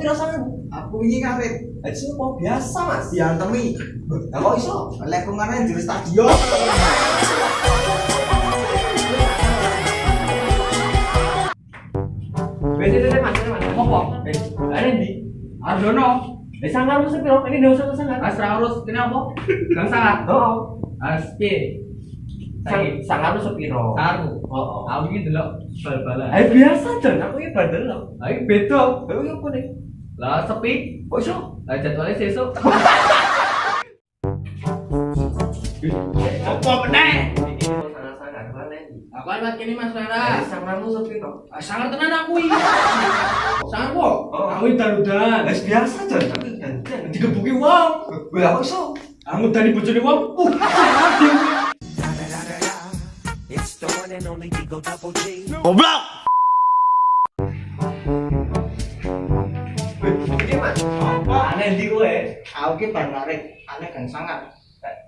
pira sangat? Aku ini ngarit. Itu kok biasa mas. Diantemi. Lah kok iso? Lek kemarin di stadion. Beda mas. Apa? Ada di. Ardono, Sangar mesti pira? Ini ndak usah sangar. Asraurus, ini apa? Gang sangat. Oh. Aske. Sangar sepiro? Saru. Oh. Aku ini delok bal-balan. Ayo biasa jan aku iki bandel lho. Ayo beda. Ayo yo apa nih? Lah sepi. Kok iso? Lah jadwalnya sesuk. Apa meneh? Iki mau sangar-sangar mana iki? Aku lewat kene Mas Rara. Sangarmu sepiro? Sangat tenan aku iki. Sangat kok. Oh. Aku udan-udan. Wis biasa jan tapi gantian. Digebuki wong. Lah kok iso? Aku tadi bojone wong. It's the one and only Digo Double G. Iki mas. Aneh ndi kowe? Aku ki bar ngarit. Aneh gang sangat.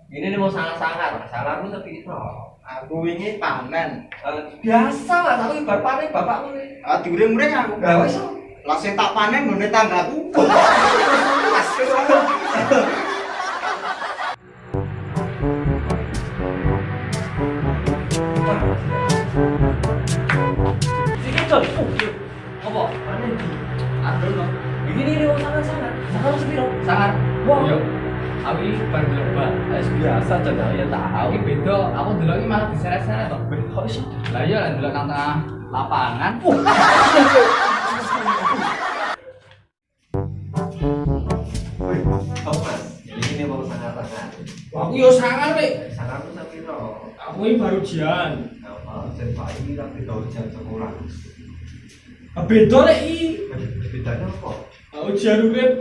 Ini nih mau sangar-sangar. Sangarmu sepiro? Aku ini panen. Biasa mas, aku ibar panen bapakmu nih. Diuring-uring aku. Lah wis. Lah sing tak panen ngene tanggaku. Mas. Sini Jon. Apa? Panen di. Ardono. Ini mau sangar-sangar. Sangar sepiro? Sangat. Wah. Yo. Aku iki bar delok. Wis biasa jan ya tahu. Aku beda. Aku delok iki malah diseret-seret to. Kok iso? Lah iya lah delok nang tengah lapangan. Wih, oh mas, ini mau sangar-sangar. Aku yo sangar, Pak. Sangarmu sepiro? Aku ini baru ujian. Apa? Jan Pak ini tapi tau ujian sekolah. Beda rek iki. Bedanya apa? Ujian urip.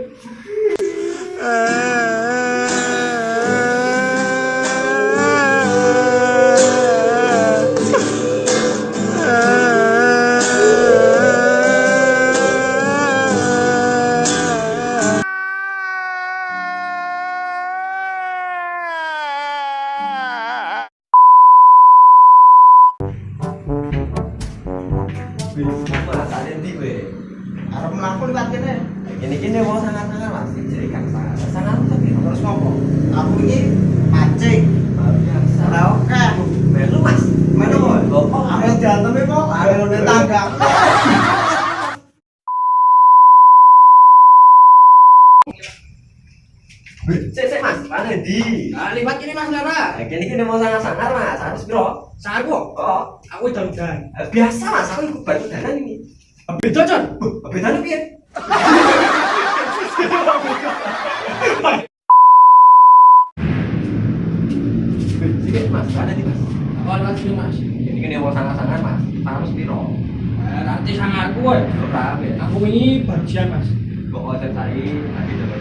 Mas, ada di gue. Arep mlaku liwat kene. Gini mau sangar-sangar mas, jadi kan sangar. Sangarmu sepiro? Terus ngopo? Aku ini mancing. Biasa. Ora oke. Melu mas. Melu. Kok Arep diantemi kok arep ngene tangga. Cek mas, mana di? Nah, liwat kene Mas Lara. Gini mau sangar-sangar mas, harus biro. Sangar kok. Oh, Aku udan-udan. biasa mas, aku ikut batu dalan ini. Beda, Jon. Bedanya piye? Sikit mas, mana di mas? Aku lewat sini, Mas. Gini mau sangar-sangar mas, harus biro. Nanti sangarku kowe. Ora, Aku ini baru ujian, Mas. kok ada tadi, nanti dapat